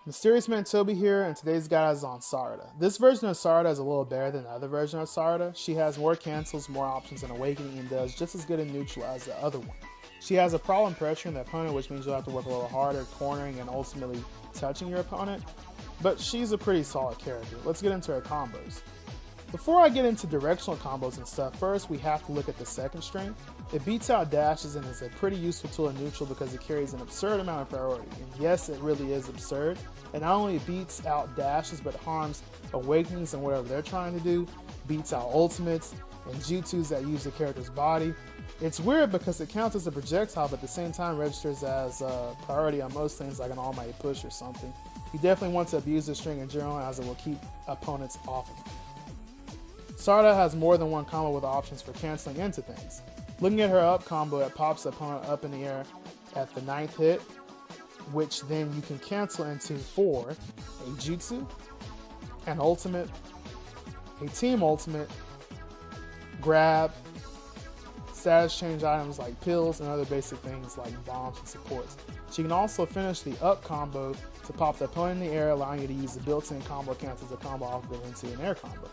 Mysterious Man Toby here, and today's guide is on Sarada. This version of Sarada is a little better than the other version of Sarada. She has more cancels, more options in Awakening, and does just as good in neutral as the other one. She has a problem pressuring the opponent, which means you'll have to work a little harder, cornering, and ultimately touching your opponent. But she's a pretty solid character. Let's get into her combos. Before I get into directional combos and stuff, first we have to look at the second string. It beats out dashes and is a pretty useful tool in neutral because it carries an absurd amount of priority. And yes, it really is absurd. And not only beats out dashes, but harms awakenings and whatever they're trying to do, beats out ultimates and jutsus that use the character's body. It's weird because it counts as a projectile, but at the same time registers as a priority on most things like an almighty push or something. You definitely want to abuse this string in general, as it will keep opponents off of it. Sarada has more than one combo with options for canceling into things. Looking at her up combo, it pops the opponent up in the air at the 9th hit, which then you can cancel into for a jutsu, an ultimate, a team ultimate, grab, status change items like pills, and other basic things like bombs and supports. She can also finish the up combo to pop the opponent in the air, allowing you to use the built-in combo cancels the combo off of it into an air combo.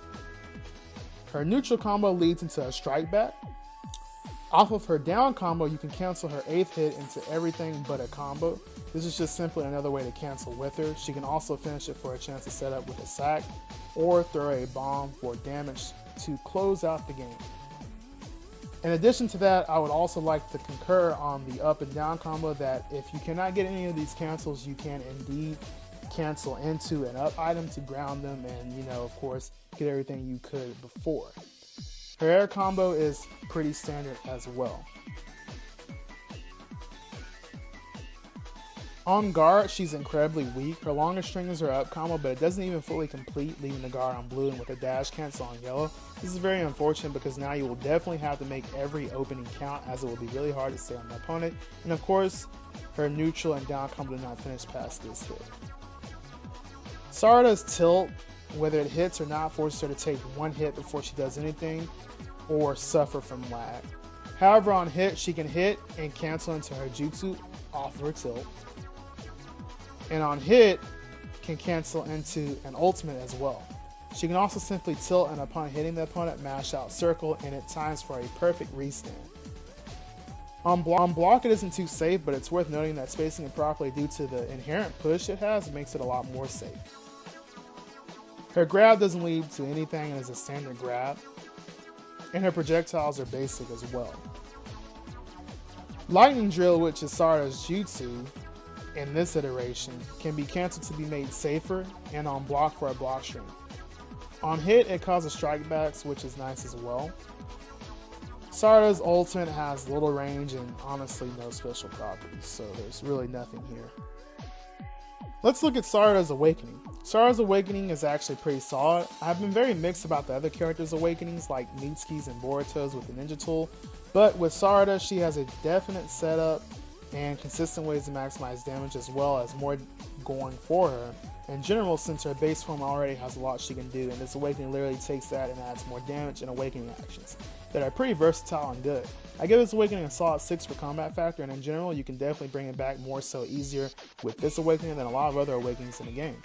Her neutral combo leads into a strike back. Off of her down combo, you can cancel her 8th hit into everything but a combo. This is just simply another way to cancel with her. She can also finish it for a chance to set up with a sack or throw a bomb for damage to close out the game. In addition to that, I would also like to concur on the up and down combo that if you cannot get any of these cancels, you can indeed cancel into an up item to ground them and, of course, get everything you could before. Her air combo is pretty standard as well. On guard, she's incredibly weak. Her longest string is her up combo, but it doesn't even fully complete, leaving the guard on blue and with a dash cancel on yellow. This is very unfortunate because now you will definitely have to make every opening count, as it will be really hard to stay on the opponent. And of course, her neutral and down combo did not finish past this hit. Sarada's tilt, whether it hits or not, forces her to take one hit before she does anything or suffer from lag. However, on hit, she can hit and cancel into her jutsu off of her tilt. And on hit, can cancel into an ultimate as well. She can also simply tilt and upon hitting the opponent, mash out circle, and at times for a perfect restand. On block, it isn't too safe, but it's worth noting that spacing it properly due to the inherent push it has makes it a lot more safe. Her grab doesn't lead to anything and is a standard grab, and her projectiles are basic as well. Lightning Drill, which is Sarada's jutsu in this iteration, can be cancelled to be made safer and on block for a block string. On hit, it causes strikebacks, which is nice as well. Sarada's ultimate has little range and honestly no special properties, so there's really nothing here. Let's look at Sarada's Awakening. Sarada's Awakening is actually pretty solid. I've been very mixed about the other characters' awakenings like Mitsuki's and Boruto's with the ninja tool, but with Sarada, she has a definite setup and consistent ways to maximize damage, as well as more going for her. In general, since her base form already has a lot she can do, and this Awakening literally takes that and adds more damage and Awakening actions that are pretty versatile and good. I give this Awakening a solid 6 for combat factor, and in general, you can definitely bring it back more so easier with this Awakening than a lot of other Awakenings in the game.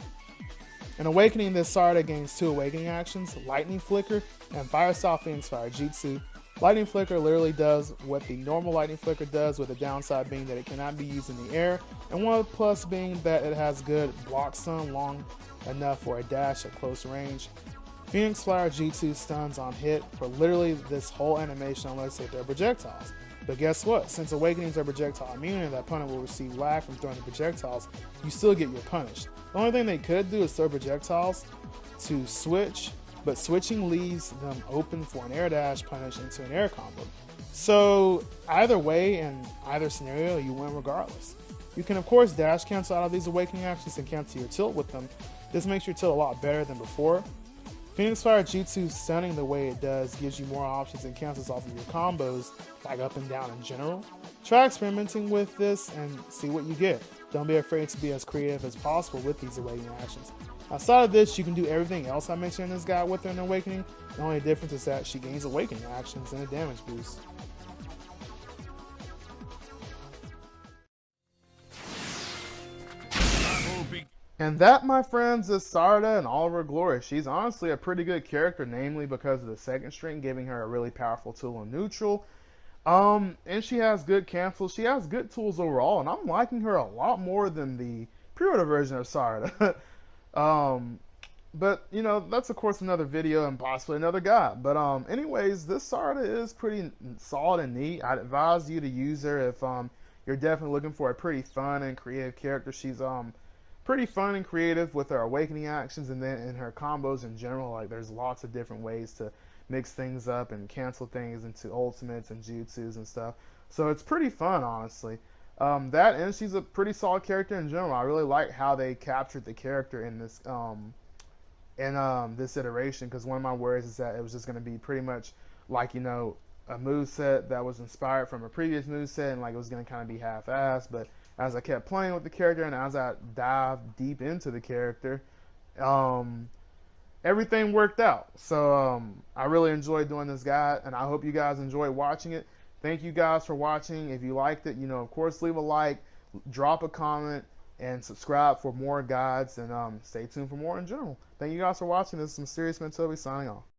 In Awakening, this Sarada gains 2 Awakening actions, Lightning Flicker and Fire Style Phoenix Fire Jutsu. Lightning Flicker literally does what the normal Lightning Flicker does, with the downside being that it cannot be used in the air, and one plus being that it has good block stun long enough for a dash at close range. Phoenix Fire Jutsu stuns on hit for literally this whole animation unless they're projectiles. But guess what? Since Awakenings are projectile immune and the opponent will receive lag from throwing the projectiles, you still get your punish. The only thing they could do is throw projectiles to switch, but switching leaves them open for an air dash punish into an air combo. So either way, in either scenario, you win regardless. You can of course dash cancel out of these Awakening actions and cancel your tilt with them. This makes your tilt a lot better than before. Phoenix Fire Jutsu stunning the way it does gives you more options and cancels off of your combos, like up and down in general. Try experimenting with this and see what you get. Don't be afraid to be as creative as possible with these Awakening actions. Outside of this, you can do everything else I mentioned in this guide with her in Awakening. The only difference is that she gains Awakening actions and a damage boost. And that, my friends, is Sarada in all of her glory. She's honestly a pretty good character, namely because of the second string, giving her a really powerful tool in neutral. And she has good cancels. She has good tools overall, and I'm liking her a lot more than the pre-order version of Sarada. um, but you know, that's of course another video and possibly another guide. But anyways, this Sarada is pretty solid and neat. I'd advise you to use her if you're definitely looking for a pretty fun and creative character. She's pretty fun and creative with her awakening actions, and then in her combos in general. Like, there's lots of different ways to mix things up and cancel things into ultimates and jutsus and stuff. So it's pretty fun, honestly. That, and she's a pretty solid character in general. I really like how they captured the character in this iteration, because one of my worries is that it was just going to be pretty much like, you know, a move set that was inspired from a previous move set, and like it was going to kind of be half-assed. But as I kept playing with the character and as I dived deep into the character, everything worked out. So I really enjoyed doing this guide, and I hope you guys enjoyed watching it. Thank you guys for watching. If you liked it, you know, of course, leave a like, drop a comment, and subscribe for more guides, and stay tuned for more in general. Thank you guys for watching. This is Mysterious Mentobi signing off.